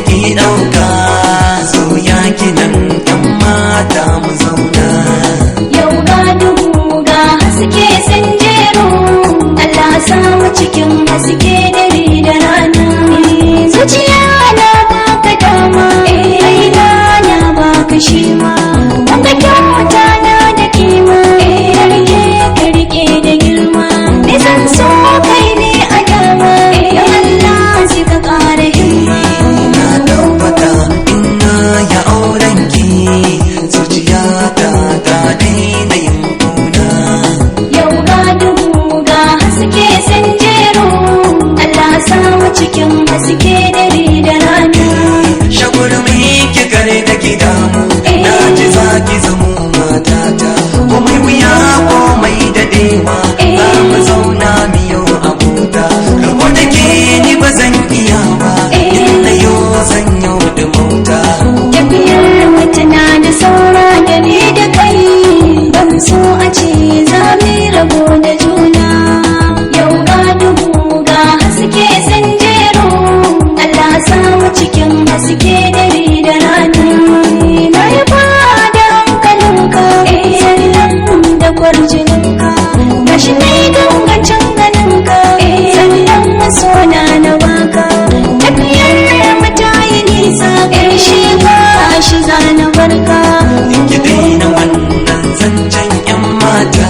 ki ɗauka, so ya kinan ɗan mata mu zauna. Yau ga duhu ga haske sun jero, Allah samu cikin haske dare da rana. Zuciya na baka dama, raina na baka shima, wanda kyauta na da kima, rike ka rike da girma. Nisan so kai ne a dama, ya Allah sai ka ƙara himma. Na tabbata ina ya auren ki, zuciya ta daina yin kuna. Yau ga duhu ga haske sun jero, Allah samu cikin haske dare da rana. Shagurmi ki kare da ki damu, na ji za ki zamo matata. Komai wuya komai dadewa, za mu zauna miyo abota. Rabo da ke ni ba zan iya ba, in na yo zan yau da mauta. Tafiyar mutuna da saura da ni da kai, ban so a ce za mu rabo da juna. Yau ga duhu ga haske sun jero, Allah samu cikin haske dare da rana. Na yi da hankalinka, sannan da kwarjininka, gashi na yi gangancin ganinka, sannan masona na baka. Tafiyar matayi nisa, shi ba shi zana barka. Ki daina wannan zancen 'yan mata,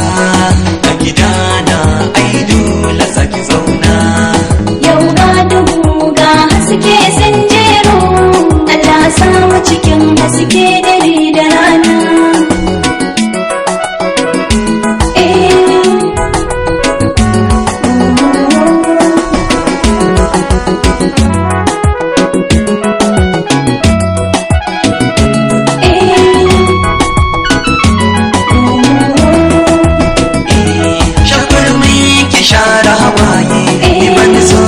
a gidana ai dole za ki zauna. Yau ga duhu ga haske sun jero, Allah samu cikin haske dare da rana. Shagurmi ki share hawaye, ni ban so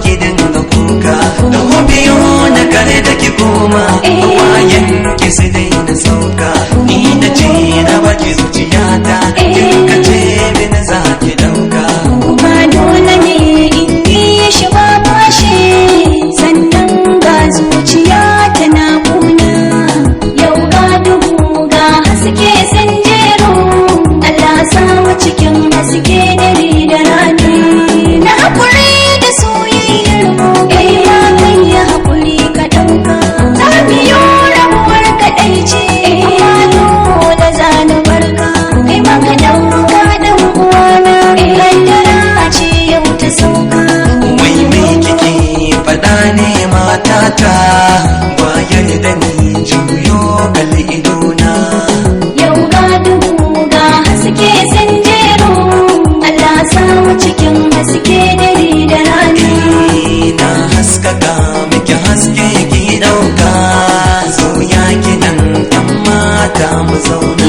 ki dinga kuka. Da hobiyo na kare da ki koma, hawayen ki su daina sauka. Ni na ce na baki zuciyata, kin ka ce min za ki dauka. Ba dole ne in yi shi ba bashi, sannan ga zuciya tana kuna. Yau ga duhu ga haske sun jero, Allah samu cikin haske dare da rana. Na haƙuri da soyayyar mu, ya kai ya haƙuri ka ɗauka. Za mu yi rabuwar kaɗai ce, amma dole za na barka. Kai ma ka ɗauka ɗan uwana, kaddara ce yau ta sauka. Wai me kike faɗa ne matata, bayar da ni juyo kalli idona. Yau ga duhu ga haske sun jero, Allah samu cikin haske dare da rana. Na haskaka miki haske ki ɗauka, so ya kinan 'yan mata mu zauna.